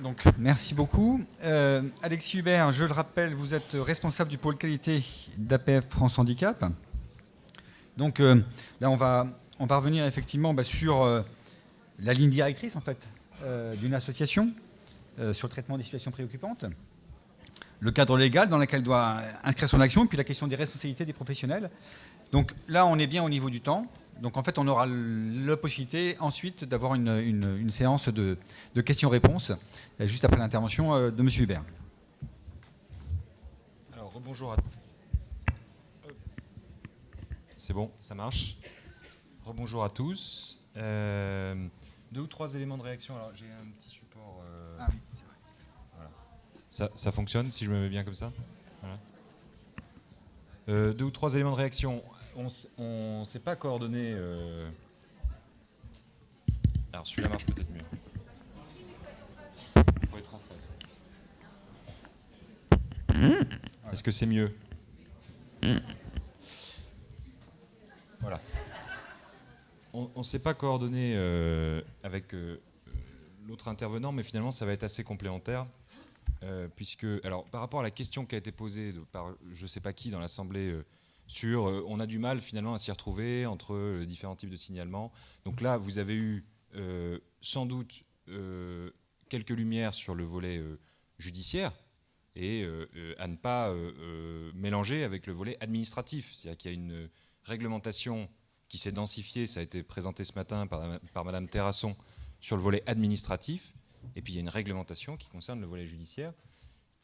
Donc, merci beaucoup. Alexis Hubert, je le rappelle, vous êtes responsable du pôle qualité d'APF France Handicap. Donc là, on va revenir effectivement sur la ligne directrice en fait d'une association sur le traitement des situations préoccupantes, le cadre légal dans lequel elle doit inscrire son action, puis la question des responsabilités des professionnels. Donc là, on est bien au niveau du temps. Donc en fait, on aura la possibilité ensuite d'avoir une séance de questions-réponses juste après l'intervention de M. Hubert. Alors, rebonjour à... C'est bon, ça marche. Rebonjour à tous. 2 ou 3 éléments de réaction. Alors, j'ai un petit support... Ah oui, c'est vrai. Voilà. Ça fonctionne si je me mets bien comme ça, voilà. 2 ou 3 éléments de réaction. On ne s'est pas coordonné... Alors, celui-là marche peut-être mieux. Il faut être en face. Est-ce que c'est mieux ? Voilà. On ne s'est pas coordonné avec l'autre intervenant, mais finalement, ça va être assez complémentaire. Puisque, alors, par rapport à la question qui a été posée par je ne sais pas qui dans l'Assemblée sur on a du mal finalement à s'y retrouver entre différents types de signalements. Donc là, vous avez eu sans doute quelques lumières sur le volet judiciaire et à ne pas mélanger avec le volet administratif. C'est-à-dire qu'il y a une réglementation qui s'est densifiée, ça a été présenté ce matin par Madame Terrasson, sur le volet administratif, et puis il y a une réglementation qui concerne le volet judiciaire,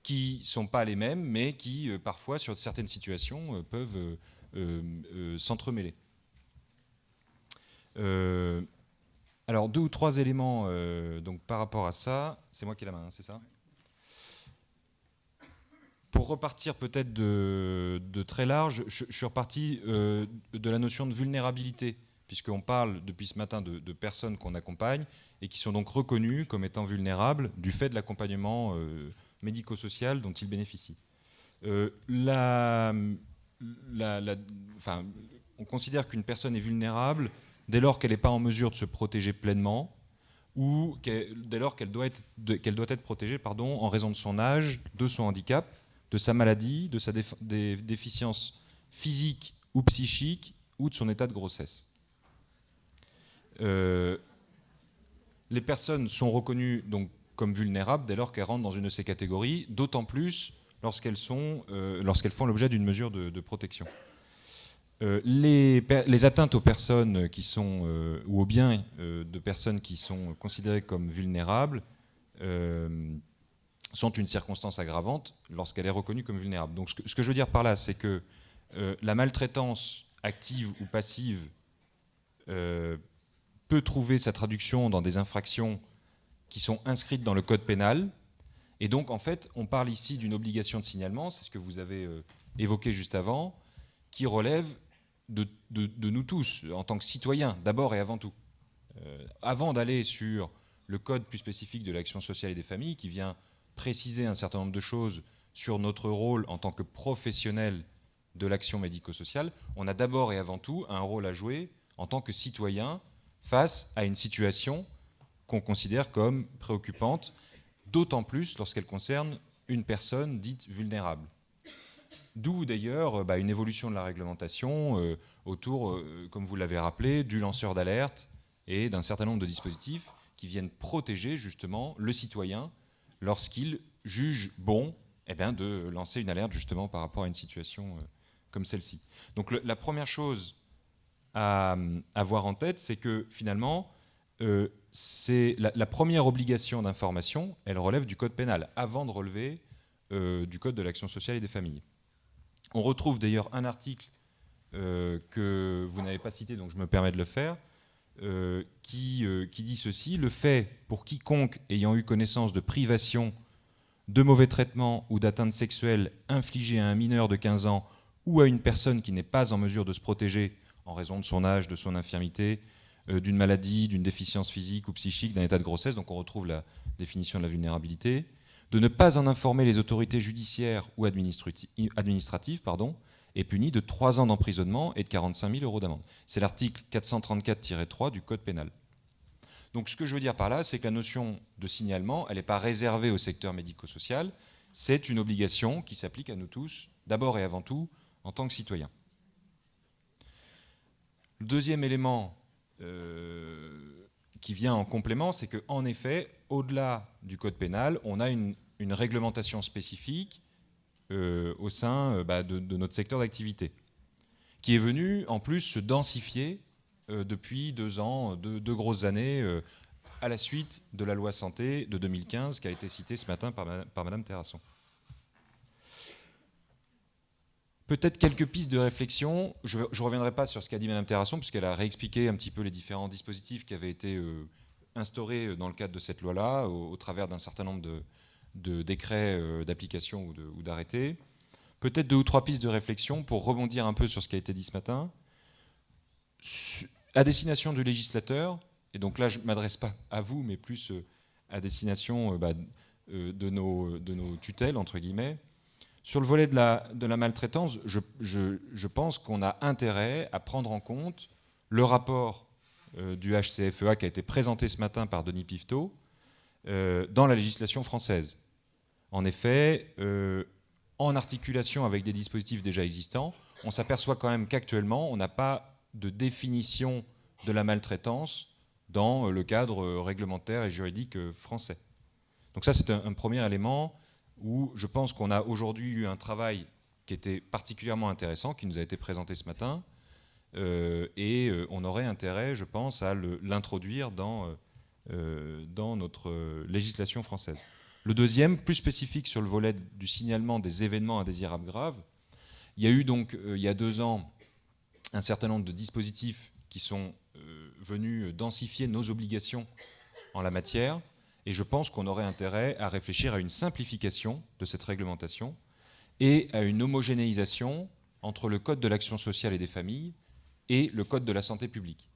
qui ne sont pas les mêmes, mais qui, parfois, sur certaines situations, peuvent s'entremêler. Alors, 2 ou 3 éléments donc, par rapport à ça. C'est moi qui ai la main, hein, c'est ça ? Pour repartir peut-être de très large, je suis reparti de la notion de vulnérabilité, puisqu'on parle depuis ce matin de personnes qu'on accompagne et qui sont donc reconnues comme étant vulnérables du fait de l'accompagnement médico-social dont ils bénéficient. Enfin, on considère qu'une personne est vulnérable dès lors qu'elle n'est pas en mesure de se protéger pleinement ou dès lors qu'elle doit être protégée en raison de son âge, de son handicap, de sa maladie, de sa déficience physique ou psychique ou de son état de grossesse. Les personnes sont reconnues donc comme vulnérables dès lors qu'elles rentrent dans une de ces catégories, d'autant plus lorsqu'elles font l'objet d'une mesure de protection. Les atteintes aux personnes qui sont, ou aux biens de personnes qui sont considérées comme vulnérables sont une circonstance aggravante lorsqu'elle est reconnue comme vulnérable. Donc ce que je veux dire par là, c'est que la maltraitance active ou passive peut trouver sa traduction dans des infractions qui sont inscrites dans le code pénal. Et donc, en fait, on parle ici d'une obligation de signalement, c'est ce que vous avez évoqué juste avant, qui relève de nous tous, en tant que citoyens, d'abord et avant tout. Avant d'aller sur le code plus spécifique de l'action sociale et des familles, qui vient préciser un certain nombre de choses sur notre rôle en tant que professionnel de l'action médico-sociale, on a d'abord et avant tout un rôle à jouer en tant que citoyen face à une situation qu'on considère comme préoccupante, d'autant plus lorsqu'elle concerne une personne dite vulnérable. D'où d'ailleurs une évolution de la réglementation autour, comme vous l'avez rappelé, du lanceur d'alerte et d'un certain nombre de dispositifs qui viennent protéger justement le citoyen lorsqu'il juge bon de lancer une alerte justement par rapport à une situation comme celle-ci. Donc la première chose à avoir en tête, c'est que finalement, c'est la première obligation d'information, elle relève du code pénal, avant de relever du code de l'action sociale et des familles. On retrouve d'ailleurs un article que vous n'avez pas cité, donc je me permets de le faire, qui dit ceci: le fait pour quiconque ayant eu connaissance de privation, de mauvais traitements ou d'atteintes sexuelles infligées à un mineur de 15 ans ou à une personne qui n'est pas en mesure de se protéger en raison de son âge, de son infirmité, d'une maladie, d'une déficience physique ou psychique, d'un état de grossesse, donc on retrouve la définition de la vulnérabilité, de ne pas en informer les autorités judiciaires ou administratives, est puni de 3 ans d'emprisonnement et de 45 000 € d'amende. C'est l'article 434-3 du Code pénal. Donc ce que je veux dire par là, c'est que la notion de signalement, elle n'est pas réservée au secteur médico-social, c'est une obligation qui s'applique à nous tous, d'abord et avant tout, en tant que citoyens. Le deuxième élément qui vient en complément, c'est qu'en effet, au-delà du code pénal, on a une réglementation spécifique au sein de notre secteur d'activité, qui est venue en plus se densifier depuis 2 ans, 2 grosses années, à la suite de la loi santé de 2015 qui a été citée ce matin par Madame Terrasson. Peut-être quelques pistes de réflexion. Je ne reviendrai pas sur ce qu'a dit Madame Terrasson, puisqu'elle a réexpliqué un petit peu les différents dispositifs qui avaient été instaurés dans le cadre de cette loi-là, au travers d'un certain nombre de décrets d'application ou d'arrêtés. Peut-être 2 ou 3 pistes de réflexion pour rebondir un peu sur ce qui a été dit ce matin. À destination du législateur, et donc là je ne m'adresse pas à vous, mais plus à destination de nos tutelles, entre guillemets. Sur le volet de la maltraitance, je pense qu'on a intérêt à prendre en compte le rapport du HCFEA qui a été présenté ce matin par Denis Piveteau dans la législation française. En effet, en articulation avec des dispositifs déjà existants, on s'aperçoit quand même qu'actuellement, on n'a pas de définition de la maltraitance dans le cadre réglementaire et juridique français. Donc ça, c'est un premier élément où je pense qu'on a aujourd'hui eu un travail qui était particulièrement intéressant, qui nous a été présenté ce matin, et on aurait intérêt, je pense, à l'introduire dans notre législation française. Le deuxième, plus spécifique sur le volet du signalement des événements indésirables graves, il y a eu donc, il y a 2 ans, un certain nombre de dispositifs qui sont venus densifier nos obligations en la matière, et je pense qu'on aurait intérêt à réfléchir à une simplification de cette réglementation et à une homogénéisation entre le Code de l'action sociale et des familles et le Code de la santé publique.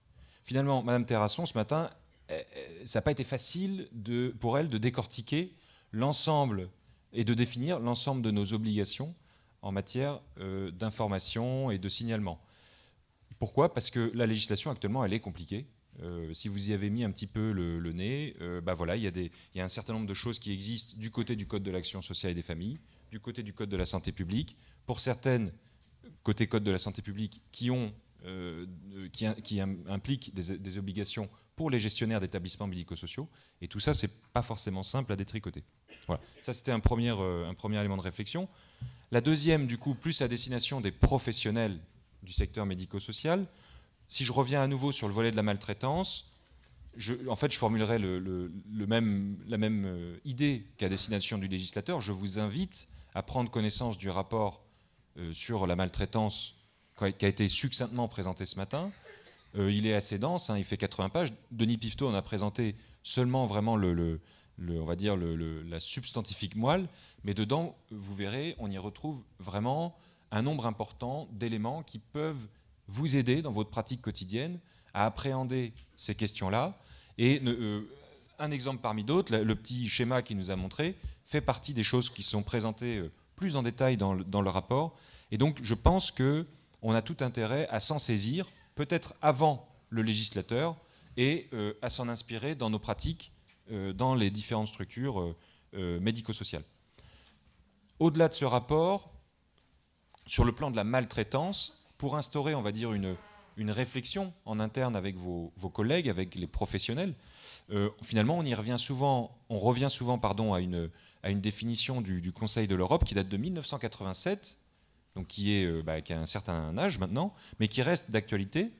Finalement, Madame Terrasson, ce matin, ça n'a pas été facile pour elle de décortiquer l'ensemble et de définir l'ensemble de nos obligations en matière d'information et de signalement. Pourquoi ? Parce que la législation actuellement, elle est compliquée. Si vous y avez mis un petit peu le nez, voilà, il y a un certain nombre de choses qui existent du côté du Code de l'action sociale et des familles, du côté du Code de la santé publique. Pour certaines, côté Code de la santé publique, qui impliquent des obligations pour les gestionnaires d'établissements médico-sociaux. Et tout ça, c'est pas forcément simple à détricoter. Voilà. Ça, c'était un premier élément de réflexion. La deuxième, du coup, plus à destination des professionnels du secteur médico-social. Si je reviens à nouveau sur le volet de la maltraitance, je formulerai la même idée qu'à destination du législateur. Je vous invite à prendre connaissance du rapport sur la maltraitance qui a été succinctement présenté ce matin. Il est assez dense, il fait 80 pages. Denis Piveteau en a présenté seulement vraiment on va dire la substantifique moelle, mais dedans, vous verrez, on y retrouve vraiment un nombre important d'éléments qui peuvent vous aider dans votre pratique quotidienne à appréhender ces questions-là. Et un exemple parmi d'autres, le petit schéma qu'il nous a montré, fait partie des choses qui sont présentées plus en détail dans le rapport. Et donc, je pense qu'on a tout intérêt à s'en saisir, peut-être avant le législateur, et à s'en inspirer dans nos pratiques, dans les différentes structures médico-sociales. Au-delà de ce rapport, sur le plan de la maltraitance, pour instaurer, on va dire, une réflexion en interne avec vos collègues, avec les professionnels, finalement, on revient souvent à une définition du Conseil de l'Europe qui date de 1987, donc qui a un certain âge maintenant, mais qui reste d'actualité.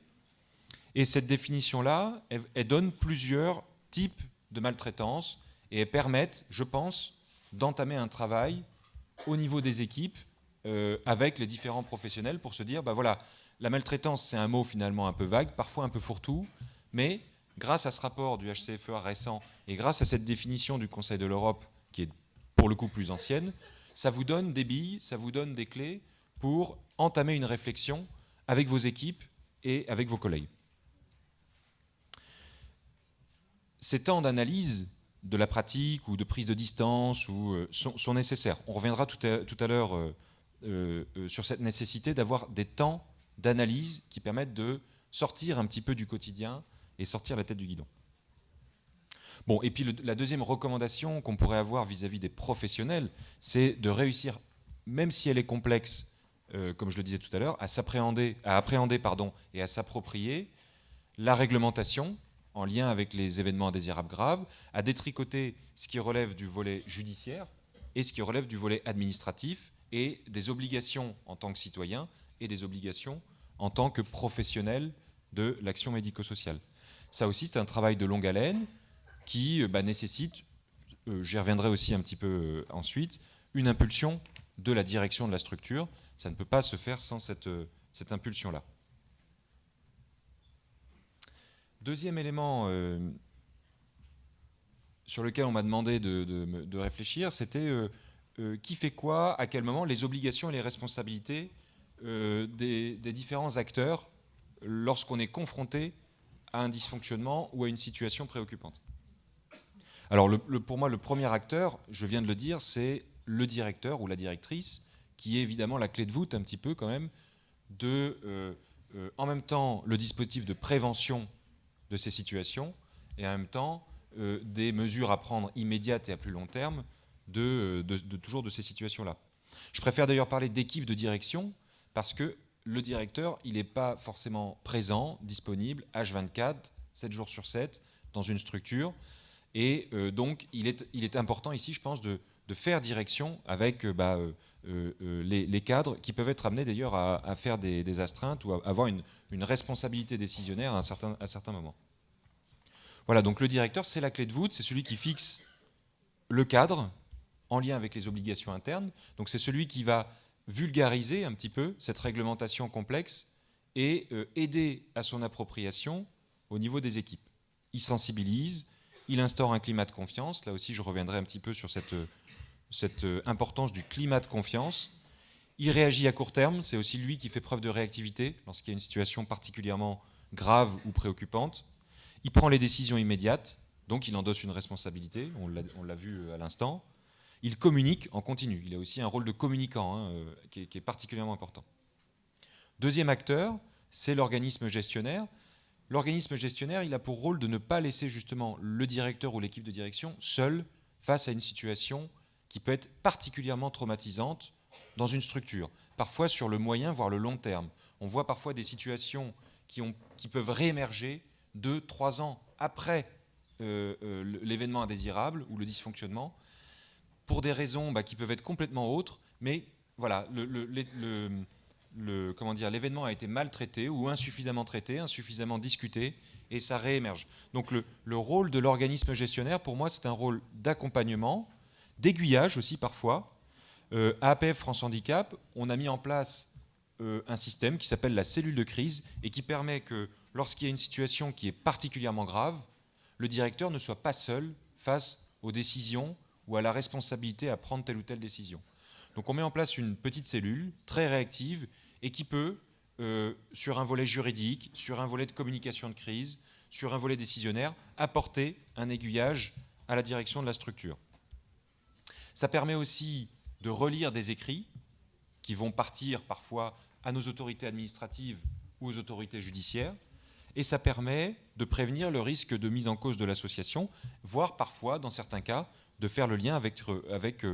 Et cette définition-là, elle donne plusieurs types de maltraitance et elles permettent, je pense, d'entamer un travail au niveau des équipes avec les différents professionnels pour se dire, voilà, la maltraitance, c'est un mot finalement un peu vague, parfois un peu fourre-tout, mais grâce à ce rapport du HCFEA récent et grâce à cette définition du Conseil de l'Europe, qui est pour le coup plus ancienne, ça vous donne des billes, ça vous donne des clés pour entamer une réflexion avec vos équipes et avec vos collègues. Ces temps d'analyse de la pratique ou de prise de distance sont nécessaires. On reviendra tout à l'heure sur cette nécessité d'avoir des temps d'analyse qui permettent de sortir un petit peu du quotidien et sortir la tête du guidon. Bon, et puis la deuxième recommandation qu'on pourrait avoir vis-à-vis des professionnels, c'est de réussir, même si elle est complexe, comme je le disais tout à l'heure, à appréhender et à s'approprier la réglementation en lien avec les événements indésirables graves, à détricoter ce qui relève du volet judiciaire et ce qui relève du volet administratif et des obligations en tant que citoyen et des obligations en tant que professionnel de l'action médico-sociale. Ça aussi, c'est un travail de longue haleine qui nécessite, j'y reviendrai aussi un petit peu ensuite, une impulsion de la direction de la structure. Ça ne peut pas se faire sans cette impulsion-là. Deuxième élément sur lequel on m'a demandé de réfléchir, c'était qui fait quoi, à quel moment, les obligations et les responsabilités des différents acteurs lorsqu'on est confronté à un dysfonctionnement ou à une situation préoccupante. Alors pour moi, le premier acteur, je viens de le dire, c'est le directeur ou la directrice, qui est évidemment la clé de voûte un petit peu quand même de, en même temps, le dispositif de prévention de ces situations et en même temps des mesures à prendre immédiates et à plus long terme toujours de ces situations-là. Je préfère d'ailleurs parler d'équipe de direction parce que le directeur, il n'est pas forcément présent, disponible, H24, 7 jours sur 7, dans une structure. Et donc, il est important ici, je pense, de faire direction avec les cadres qui peuvent être amenés d'ailleurs à faire des astreintes ou à avoir une responsabilité décisionnaire à un certain moment. Voilà, donc le directeur, c'est la clé de voûte, c'est celui qui fixe le cadre en lien avec les obligations internes. Donc c'est celui qui va vulgariser un petit peu cette réglementation complexe et aider à son appropriation au niveau des équipes. Il sensibilise, il instaure un climat de confiance. Là aussi, je reviendrai un petit peu sur cette importance du climat de confiance. Il réagit à court terme, c'est aussi lui qui fait preuve de réactivité lorsqu'il y a une situation particulièrement grave ou préoccupante. Il prend les décisions immédiates, donc il endosse une responsabilité, on l'a vu à l'instant. Il communique en continu, il a aussi un rôle de communicant qui est particulièrement important. Deuxième acteur, c'est l'organisme gestionnaire. L'organisme gestionnaire, il a pour rôle de ne pas laisser justement le directeur ou l'équipe de direction seul face à une situation qui peut être particulièrement traumatisante dans une structure, parfois sur le moyen, voire le long terme. On voit parfois des situations qui peuvent réémerger 2-3 ans après l'événement indésirable ou le dysfonctionnement, pour des raisons qui peuvent être complètement autres, mais voilà, l'événement a été mal traité ou insuffisamment traité, insuffisamment discuté, et ça réémerge. Donc le rôle de l'organisme gestionnaire, pour moi, c'est un rôle d'accompagnement, d'aiguillage aussi parfois. À APF France Handicap, on a mis en place un système qui s'appelle la cellule de crise et qui permet que lorsqu'il y a une situation qui est particulièrement grave, le directeur ne soit pas seul face aux décisions ou à la responsabilité à prendre telle ou telle décision. Donc on met en place une petite cellule très réactive et qui peut, sur un volet juridique, sur un volet de communication de crise, sur un volet décisionnaire, apporter un aiguillage à la direction de la structure. Ça permet aussi de relire des écrits qui vont partir parfois à nos autorités administratives ou aux autorités judiciaires, et ça permet de prévenir le risque de mise en cause de l'association, voire parfois, dans certains cas, de faire le lien avec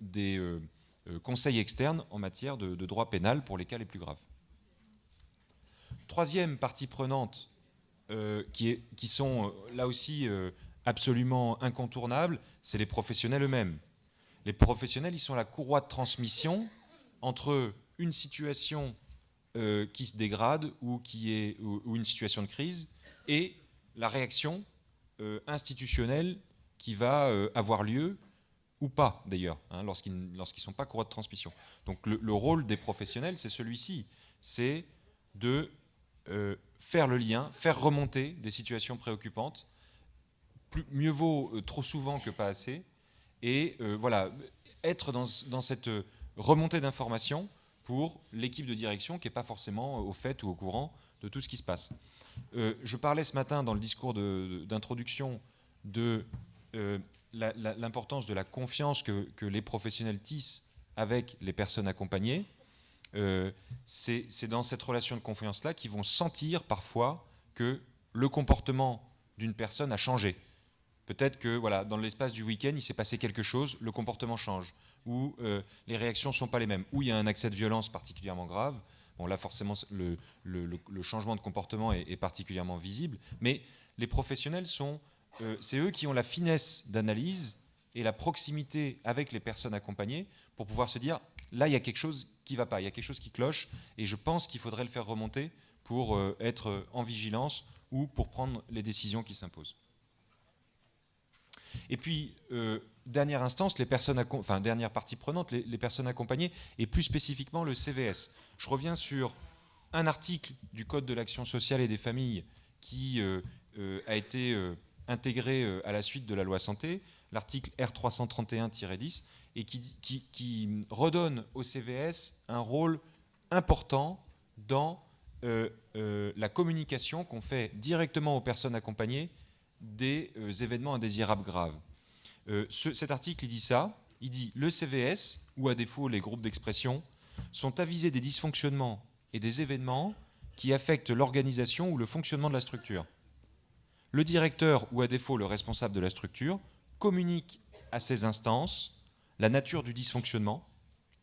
des conseils externes en matière de droit pénal pour les cas les plus graves. Troisième partie prenante, qui sont là aussi absolument incontournables, c'est les professionnels eux-mêmes. Les professionnels, ils sont la courroie de transmission entre une situation qui se dégrade ou une situation de crise et la réaction institutionnelle qui va avoir lieu ou pas d'ailleurs, lorsqu'ils ne sont pas courroie de transmission. Donc le rôle des professionnels, c'est celui-ci, c'est de faire le lien, faire remonter des situations préoccupantes. Mieux vaut trop souvent que pas assez, et voilà, être dans cette remontée d'informations pour l'équipe de direction qui n'est pas forcément au fait ou au courant de tout ce qui se passe. Je parlais ce matin dans le discours d'introduction de l'importance de la confiance que les professionnels tissent avec les personnes accompagnées. C'est dans cette relation de confiance-là qu'ils vont sentir parfois que le comportement d'une personne a changé. Peut-être que voilà, dans l'espace du week-end, il s'est passé quelque chose, le comportement change, ou les réactions ne sont pas les mêmes, ou il y a un accès de violence particulièrement grave. Bon, là, forcément, le changement de comportement est particulièrement visible, mais les professionnels c'est eux qui ont la finesse d'analyse et la proximité avec les personnes accompagnées pour pouvoir se dire, là, il y a quelque chose qui ne va pas, il y a quelque chose qui cloche, et je pense qu'il faudrait le faire remonter pour être en vigilance ou pour prendre les décisions qui s'imposent. Et puis, dernière instance, dernière partie prenante, les personnes accompagnées, et plus spécifiquement le CVS. Je reviens sur un article du Code de l'action sociale et des familles qui a été intégré à la suite de la loi santé, l'article R331-10, et qui redonne au CVS un rôle important dans la communication qu'on fait directement aux personnes accompagnées des événements indésirables graves. Cet article, il dit ça, il dit « Le CVS, ou à défaut les groupes d'expression, sont avisés des dysfonctionnements et des événements qui affectent l'organisation ou le fonctionnement de la structure. Le directeur, ou à défaut le responsable de la structure, communique à ces instances la nature du dysfonctionnement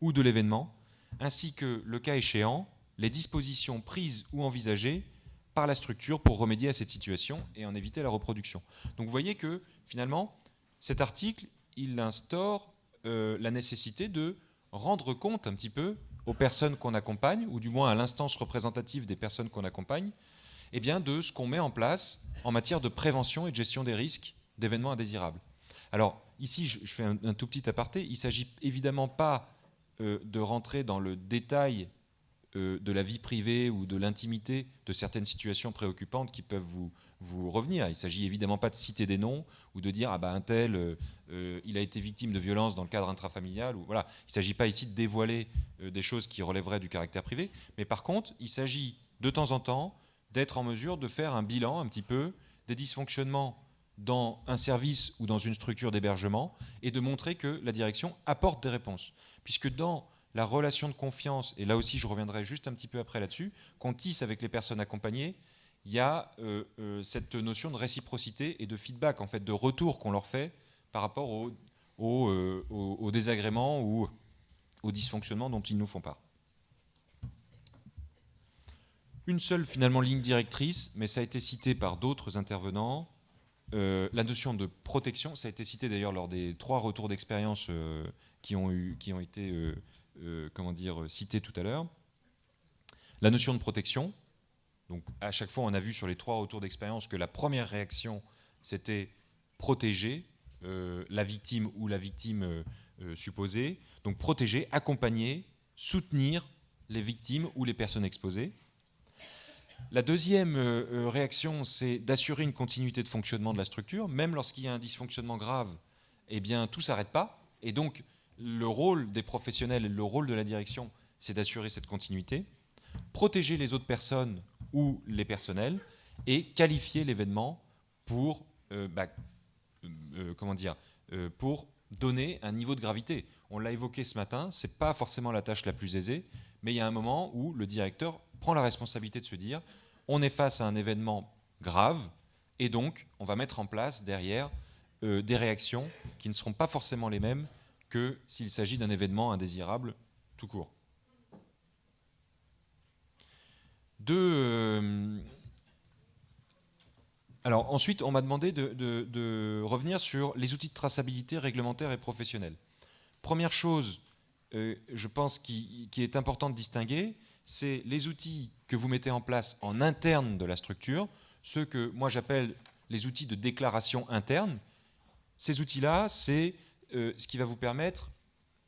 ou de l'événement, ainsi que, le cas échéant, les dispositions prises ou envisagées par la structure pour remédier à cette situation et en éviter la reproduction. » Donc vous voyez que finalement, cet article, il instaure la nécessité de rendre compte un petit peu aux personnes qu'on accompagne, ou du moins à l'instance représentative des personnes qu'on accompagne, eh bien de ce qu'on met en place en matière de prévention et de gestion des risques d'événements indésirables. Alors ici, je fais un tout petit aparté, il ne s'agit évidemment pas de rentrer dans le détail de la vie privée ou de l'intimité de certaines situations préoccupantes qui peuvent vous revenir. Il ne s'agit évidemment pas de citer des noms ou de dire « ah bah un tel, il a été victime de violences dans le cadre intrafamilial ». Voilà. Il ne s'agit pas ici de dévoiler des choses qui relèveraient du caractère privé, mais par contre, il s'agit de temps en temps d'être en mesure de faire un bilan un petit peu des dysfonctionnements dans un service ou dans une structure d'hébergement et de montrer que la direction apporte des réponses. Puisque dans la relation de confiance, et là aussi je reviendrai juste un petit peu après là-dessus, qu'on tisse avec les personnes accompagnées, il y a cette notion de réciprocité et de feedback, en fait, de retour qu'on leur fait par rapport aux désagréments ou aux dysfonctionnements dont ils nous font part. Une seule finalement ligne directrice, mais ça a été cité par d'autres intervenants, la notion de protection, ça a été cité d'ailleurs lors des 3 retours d'expérience qui ont été cités tout à l'heure. La notion de protection, donc à chaque fois on a vu sur les 3 retours d'expérience que la première réaction c'était protéger la victime ou la victime supposée, donc protéger, accompagner, soutenir les victimes ou les personnes exposées. La deuxième réaction, c'est d'assurer une continuité de fonctionnement de la structure. Même lorsqu'il y a un dysfonctionnement grave, eh bien, tout ne s'arrête pas. Et donc, le rôle des professionnels et le rôle de la direction, c'est d'assurer cette continuité, protéger les autres personnes ou les personnels et qualifier l'événement pour, pour donner un niveau de gravité. On l'a évoqué ce matin, ce n'est pas forcément la tâche la plus aisée, mais il y a un moment où le directeur prend la responsabilité de se dire on est face à un événement grave et donc on va mettre en place derrière des réactions qui ne seront pas forcément les mêmes que s'il s'agit d'un événement indésirable tout court. Alors ensuite, on m'a demandé de revenir sur les outils de traçabilité réglementaire et professionnels. Première chose, je pense qui est important de distinguer, c'est les outils que vous mettez en place en interne de la structure, ceux que moi j'appelle les outils de déclaration interne. Ces outils-là, c'est ce qui va vous permettre,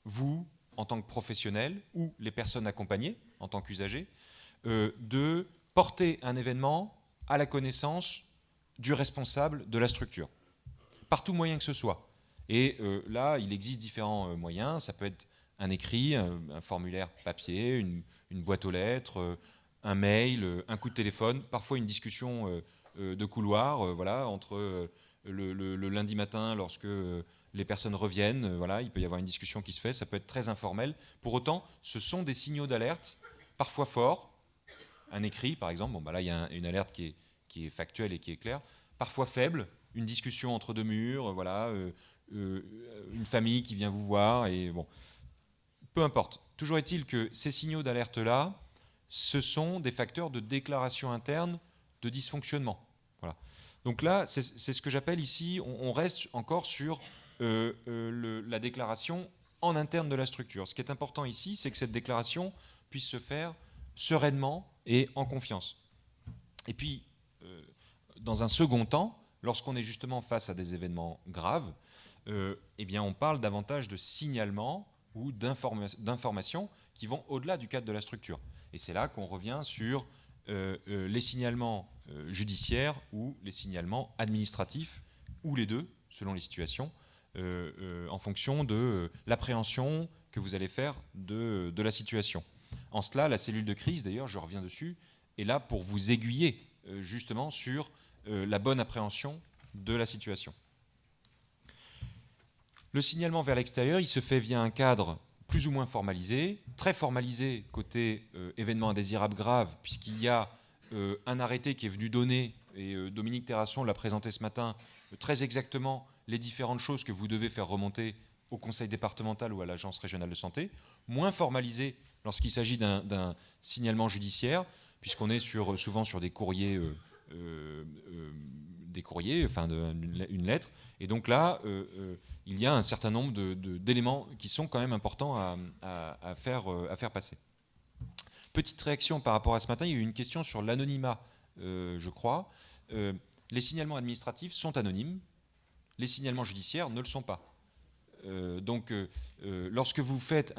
vous, en tant que professionnel, ou les personnes accompagnées, en tant qu'usagers, de porter un événement à la connaissance du responsable de la structure, par tout moyen que ce soit. Et là, il existe différents moyens, ça peut être un écrit, un formulaire papier, une boîte aux lettres, un mail, un coup de téléphone, parfois une discussion de couloir, voilà, entre le lundi matin lorsque les personnes reviennent, voilà, il peut y avoir une discussion qui se fait, ça peut être très informel. Pour autant, ce sont des signaux d'alerte, parfois forts, un écrit par exemple, bon, bah là il y a une alerte qui est factuelle et qui est claire, parfois faible, une discussion entre deux murs, voilà, une famille qui vient vous voir, et bon, peu importe. Toujours est-il que ces signaux d'alerte-là, ce sont des facteurs de déclaration interne de dysfonctionnement. Voilà. Donc là, c'est ce que j'appelle ici, on reste encore sur la déclaration en interne de la structure. Ce qui est important ici, c'est que cette déclaration puisse se faire sereinement et en confiance. Et puis, dans un second temps, lorsqu'on est justement face à des événements graves, eh bien on parle davantage de signalement ou d'informations qui vont au-delà du cadre de la structure. Et c'est là qu'on revient sur les signalements judiciaires ou les signalements administratifs, ou les deux, selon les situations, en fonction de l'appréhension que vous allez faire de la situation. En cela, la cellule de crise, d'ailleurs, je reviens dessus, est là pour vous aiguiller justement sur la bonne appréhension de la situation. Le signalement vers l'extérieur, il se fait via un cadre plus ou moins formalisé, très formalisé côté événement indésirable grave, puisqu'il y a un arrêté qui est venu donner, et Dominique Terrasson l'a présenté ce matin, très exactement les différentes choses que vous devez faire remonter au conseil départemental ou à l'agence régionale de santé, moins formalisé lorsqu'il s'agit d'un signalement judiciaire, puisqu'on est souvent sur des courriers, enfin une lettre, et donc là, il y a un certain nombre d'éléments qui sont quand même importants à faire passer. Petite réaction par rapport à ce matin, il y a eu une question sur l'anonymat, je crois. Les signalements administratifs sont anonymes, les signalements judiciaires ne le sont pas. Donc, lorsque vous faites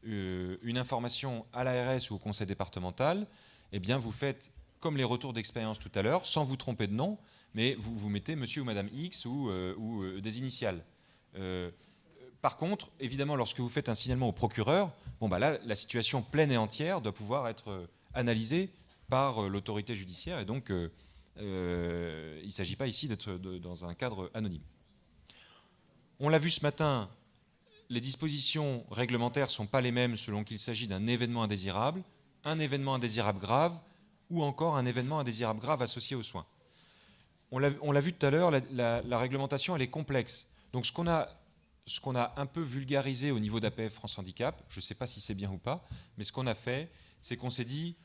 une information à l'ARS ou au conseil départemental, eh bien, vous faites comme les retours d'expérience tout à l'heure, sans vous tromper de nom, mais vous mettez monsieur ou madame X ou des initiales. Par contre, évidemment, lorsque vous faites un signalement au procureur, bon, bah là, la situation pleine et entière doit pouvoir être analysée par l'autorité judiciaire, et donc il ne s'agit pas ici d'être dans un cadre anonyme. On l'a vu ce matin, les dispositions réglementaires ne sont pas les mêmes selon qu'il s'agit d'un événement indésirable, un événement indésirable grave, ou encore un événement indésirable grave associé aux soins. On l'a vu tout à l'heure, la réglementation elle est complexe. Donc ce qu'on a un peu vulgarisé au niveau d'APF France Handicap, je ne sais pas si c'est bien ou pas, mais ce qu'on a fait, c'est qu'on s'est dit,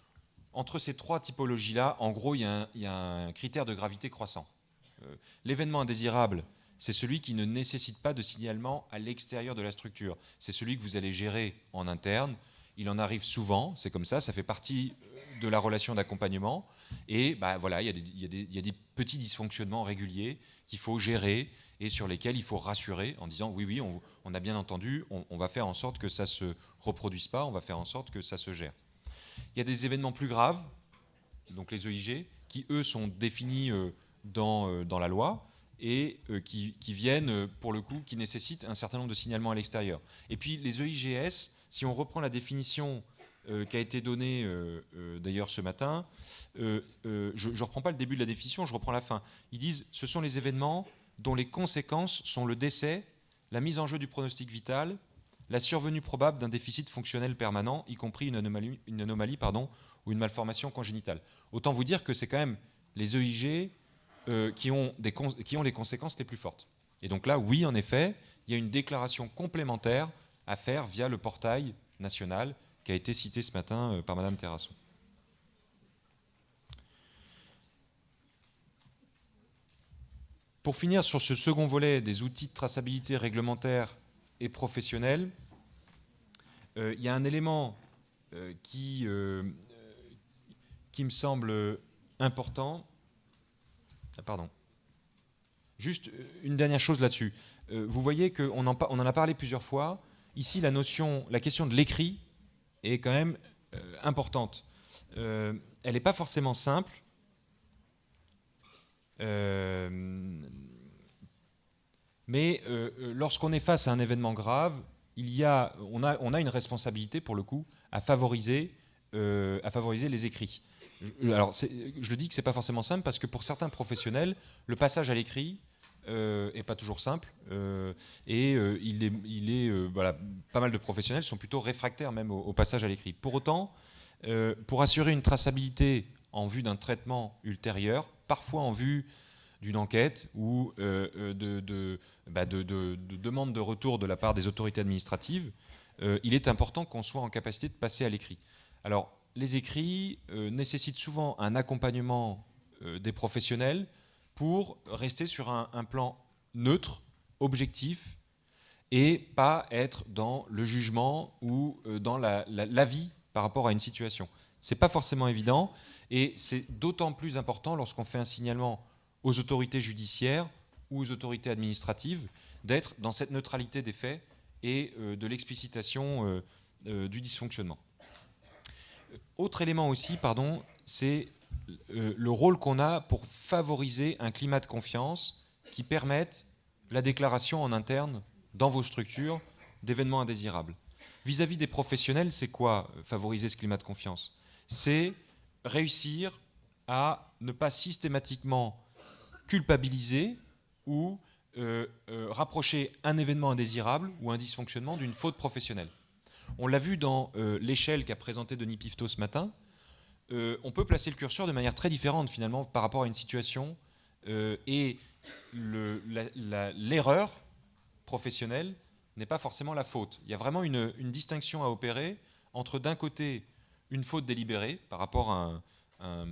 entre ces trois typologies-là, en gros, il y a un critère de gravité croissant. L'événement indésirable, c'est celui qui ne nécessite pas de signalement à l'extérieur de la structure. C'est celui que vous allez gérer en interne. Il en arrive souvent, c'est comme ça fait partie de la relation d'accompagnement. Et bah, voilà, il y a des petits dysfonctionnements réguliers qu'il faut gérer et sur lesquels il faut rassurer en disant oui, on a bien entendu, on va faire en sorte que ça ne se reproduise pas, on va faire en sorte que ça se gère. Il y a des événements plus graves, donc les EIG, qui eux sont définis dans la loi et qui viennent, pour le coup, qui nécessitent un certain nombre de signalements à l'extérieur. Et puis les EIGS, si on reprend la définition qui a été donnée d'ailleurs ce matin, je ne reprends pas le début de la définition, je reprends la fin. Ils disent ce sont les événements dont les conséquences sont le décès, la mise en jeu du pronostic vital, la survenue probable d'un déficit fonctionnel permanent, y compris une anomalie ou une malformation congénitale. Autant vous dire que c'est quand même les EIG qui ont les conséquences les plus fortes. Et donc là, oui, en effet, il y a une déclaration complémentaire à faire via le portail national qui a été cité ce matin par Madame Terrasson. Pour finir sur ce second volet des outils de traçabilité réglementaire et professionnelle, il y a un élément qui me semble important. Pardon. Juste une dernière chose là-dessus. Vous voyez qu'on en a parlé plusieurs fois. Ici, la question de l'écrit est quand même importante. Elle n'est pas forcément simple. Mais lorsqu'on est face à un événement grave, on a une responsabilité, pour le coup, à favoriser les écrits. Alors, je le dis que ce n'est pas forcément simple parce que pour certains professionnels, le passage à l'écrit n'est pas toujours simple. Voilà, pas mal de professionnels sont plutôt réfractaires même au passage à l'écrit. Pour autant, pour assurer une traçabilité en vue d'un traitement ultérieur, parfois en vue d'une enquête ou de demande de retour de la part des autorités administratives, il est important qu'on soit en capacité de passer à l'écrit. Alors, les écrits nécessitent souvent un accompagnement des professionnels pour rester sur un plan neutre, objectif, et pas être dans le jugement ou dans l'avis par rapport à une situation. Ce n'est pas forcément évident, et c'est d'autant plus important lorsqu'on fait un signalement aux autorités judiciaires ou aux autorités administratives, d'être dans cette neutralité des faits et de l'explicitation du dysfonctionnement. Autre élément aussi, c'est le rôle qu'on a pour favoriser un climat de confiance qui permette la déclaration en interne dans vos structures d'événements indésirables. Vis-à-vis des professionnels, c'est quoi favoriser ce climat de confiance? C'est réussir à ne pas systématiquement culpabiliser ou rapprocher un événement indésirable ou un dysfonctionnement d'une faute professionnelle. On l'a vu dans l'échelle qu'a présentée Denis Pifteau ce matin. On peut placer le curseur de manière très différente finalement par rapport à une situation et l'erreur professionnelle n'est pas forcément la faute. Il y a vraiment une distinction à opérer entre d'un côté une faute délibérée par rapport à ce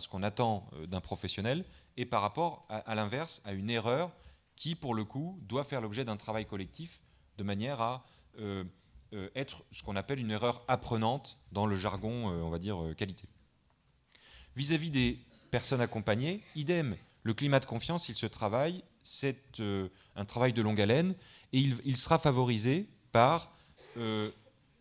qu'on attend d'un professionnel et par rapport à l'inverse, à une erreur qui pour le coup doit faire l'objet d'un travail collectif de manière à être ce qu'on appelle une erreur apprenante dans le jargon, on va dire, qualité. Vis-à-vis des personnes accompagnées, idem, le climat de confiance, il se travaille, c'est un travail de longue haleine, et il sera favorisé par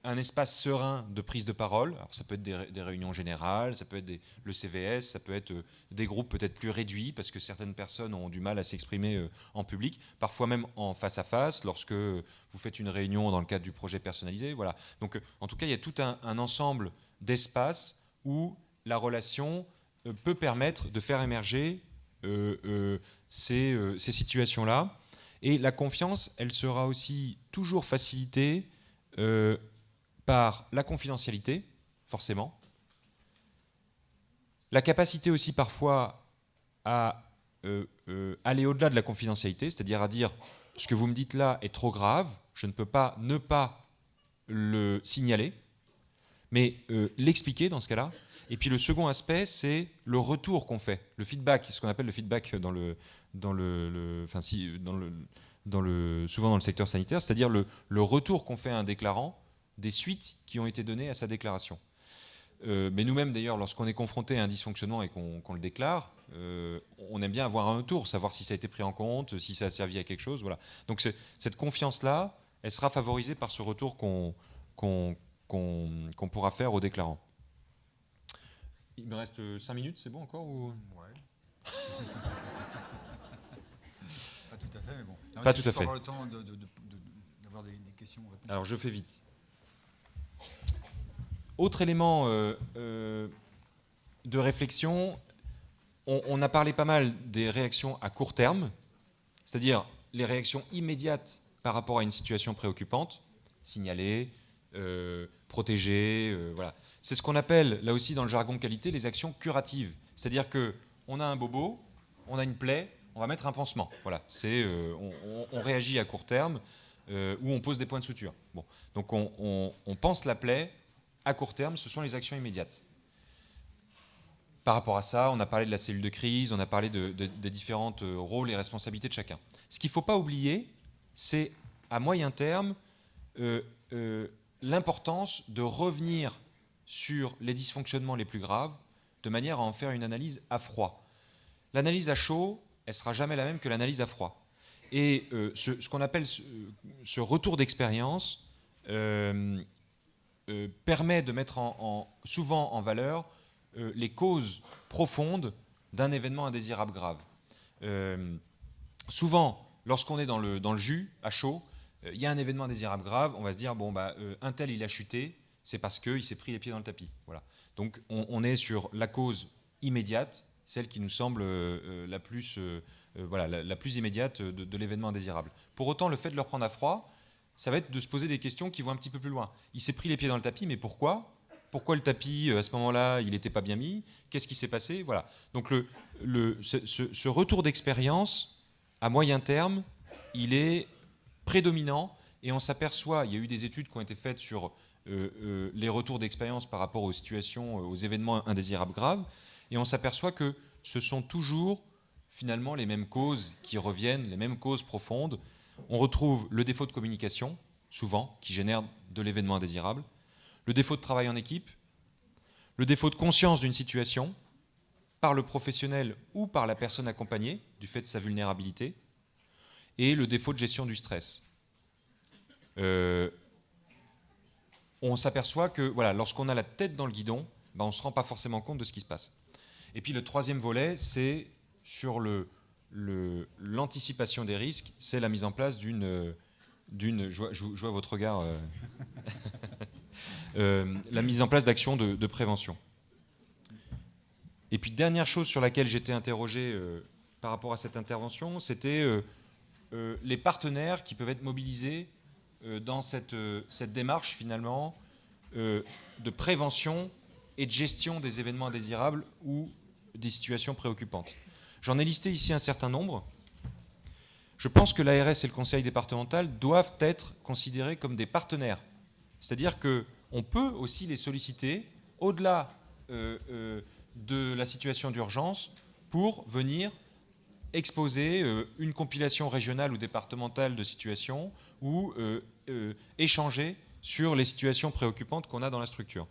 un espace serein de prise de parole. Alors, ça peut être des réunions générales, ça peut être le CVS, ça peut être des groupes peut-être plus réduits, parce que certaines personnes ont du mal à s'exprimer en public, parfois même en face à face, lorsque vous faites une réunion dans le cadre du projet personnalisé. Voilà. Donc, en tout cas, il y a tout un ensemble d'espaces où la relation peut permettre de faire émerger ces situations-là. Et la confiance, elle sera aussi toujours facilitée par la confidentialité, forcément. La capacité aussi parfois à aller au-delà de la confidentialité, c'est-à-dire à dire ce que vous me dites là est trop grave, je ne peux pas ne pas le signaler, mais l'expliquer dans ce cas-là. Et puis le second aspect, c'est le retour qu'on fait, le feedback, ce qu'on appelle le feedback souvent dans le secteur sanitaire, c'est-à-dire le retour qu'on fait à un déclarant des suites qui ont été données à sa déclaration. Mais nous-mêmes d'ailleurs, lorsqu'on est confronté à un dysfonctionnement et qu'on le déclare, on aime bien avoir un retour, savoir si ça a été pris en compte, si ça a servi à quelque chose. Voilà. Donc cette confiance-là, elle sera favorisée par ce retour qu'on pourra faire au déclarant. Il me reste 5 minutes, c'est bon encore ou... Ouais. Pas tout à fait, mais bon. Non, pas tout à fait. Avoir le temps d'avoir des questions. Alors je fais vite. Autre élément de réflexion, on a parlé pas mal des réactions à court terme, c'est-à-dire les réactions immédiates par rapport à une situation préoccupante, signaler, protéger, voilà. C'est ce qu'on appelle, là aussi dans le jargon qualité, les actions curatives. C'est-à-dire qu'on a un bobo, on a une plaie, on va mettre un pansement. Voilà. On réagit à court terme ou on pose des points de suture. Bon. Donc on pense la plaie à court terme, ce sont les actions immédiates. Par rapport à ça, on a parlé de la cellule de crise, on a parlé des différents rôles et responsabilités de chacun. Ce qu'il ne faut pas oublier, c'est à moyen terme l'importance de revenir sur les dysfonctionnements les plus graves de manière à en faire une analyse à froid. L'analyse à chaud, elle ne sera jamais la même que l'analyse à froid. Et ce qu'on appelle ce retour d'expérience permet de mettre souvent en valeur les causes profondes d'un événement indésirable grave. Souvent, lorsqu'on est dans le jus, à chaud, il y a un événement indésirable grave, on va se dire, un tel il a chuté, c'est parce qu'il s'est pris les pieds dans le tapis. Voilà. Donc on est sur la cause immédiate, celle qui nous semble la plus immédiate de l'événement indésirable. Pour autant, le fait de le reprendre à froid, ça va être de se poser des questions qui vont un petit peu plus loin. Il s'est pris les pieds dans le tapis, mais pourquoi ? pourquoi le tapis, à ce moment-là, il n'était pas bien mis, qu'est-ce qui s'est passé, voilà. Donc ce retour d'expérience, à moyen terme, il est prédominant, et on s'aperçoit, il y a eu des études qui ont été faites sur les retours d'expérience par rapport aux situations, aux événements indésirables graves, et on s'aperçoit que ce sont toujours finalement les mêmes causes qui reviennent, les mêmes causes profondes. On retrouve le défaut de communication, souvent, qui génère de l'événement indésirable, le défaut de travail en équipe, le défaut de conscience d'une situation par le professionnel ou par la personne accompagnée, du fait de sa vulnérabilité, et le défaut de gestion du stress. On s'aperçoit que voilà, lorsqu'on a la tête dans le guidon, on ne se rend pas forcément compte de ce qui se passe. Et puis le troisième volet, c'est sur l'anticipation des risques, c'est la mise en place d'une je vois votre regard, la mise en place d'actions de prévention. Et puis dernière chose sur laquelle j'étais interrogé par rapport à cette intervention, c'était les partenaires qui peuvent être mobilisés dans cette démarche finalement de prévention et de gestion des événements indésirables ou des situations préoccupantes. J'en ai listé ici un certain nombre. Je pense que l'ARS et le conseil départemental doivent être considérés comme des partenaires. C'est-à-dire qu'on peut aussi les solliciter au-delà de la situation d'urgence pour venir exposer une compilation régionale ou départementale de situations ou échanger sur les situations préoccupantes qu'on a dans la structure.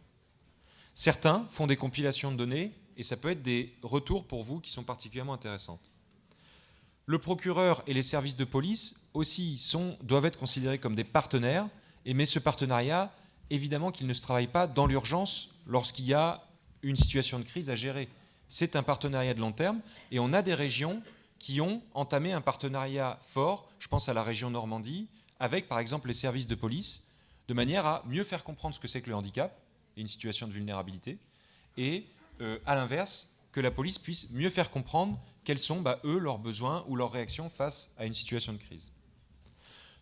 Certains font des compilations de données et ça peut être des retours pour vous qui sont particulièrement intéressantes. Le procureur et les services de police aussi doivent être considérés comme des partenaires, mais ce partenariat, évidemment qu'il ne se travaille pas dans l'urgence lorsqu'il y a une situation de crise à gérer. C'est un partenariat de long terme et on a des régions qui ont entamé un partenariat fort, je pense à la région Normandie, avec par exemple les services de police, de manière à mieux faire comprendre ce que c'est que le handicap et une situation de vulnérabilité, et à l'inverse, que la police puisse mieux faire comprendre quels sont, eux, leurs besoins ou leurs réactions face à une situation de crise.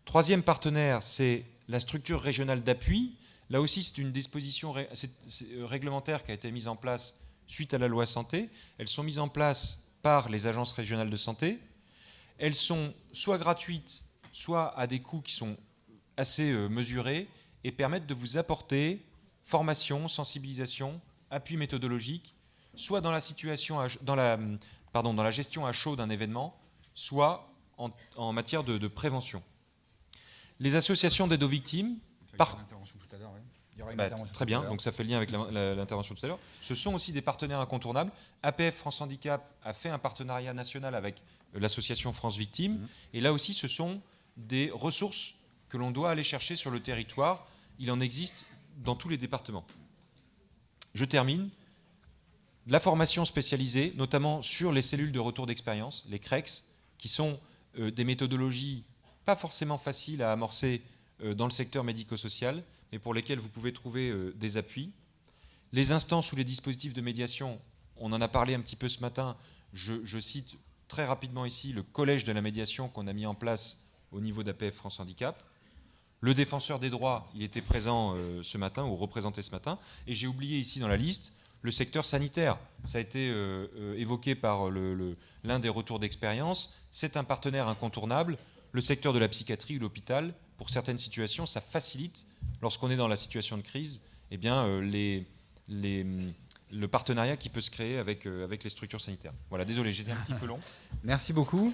Troisième partenaire, c'est la structure régionale d'appui. Là aussi, c'est une disposition réglementaire qui a été mise en place suite à la loi santé. Elles sont mises en place par les agences régionales de santé. Elles sont soit gratuites, soit à des coûts qui sont assez mesurés et permettent de vous apporter formation, sensibilisation, appui méthodologique, soit dans la gestion à chaud d'un événement, soit en matière de prévention. Les associations d'aide aux victimes, très bien, donc ça fait le lien avec l'intervention tout à l'heure. Ce sont aussi des partenaires incontournables. APF France Handicap a fait un partenariat national avec l'association France Victimes, et là aussi ce sont des ressources que l'on doit aller chercher sur le territoire. Il en existe dans tous les départements. Je termine. La formation spécialisée, notamment sur les cellules de retour d'expérience, les CREX, qui sont des méthodologies pas forcément faciles à amorcer dans le secteur médico-social, mais pour lesquelles vous pouvez trouver des appuis. Les instances ou les dispositifs de médiation, on en a parlé un petit peu ce matin, je cite très rapidement ici le collège de la médiation qu'on a mis en place au niveau d'APF France Handicap. Le défenseur des droits, il était présent ce matin, ou représenté ce matin, et j'ai oublié ici dans la liste le secteur sanitaire. Ça a été évoqué par l'un des retours d'expérience. C'est un partenaire incontournable. Le secteur de la psychiatrie ou l'hôpital, pour certaines situations, ça facilite, lorsqu'on est dans la situation de crise, le partenariat qui peut se créer avec les structures sanitaires. Voilà, désolé, j'étais un petit peu long. Merci beaucoup.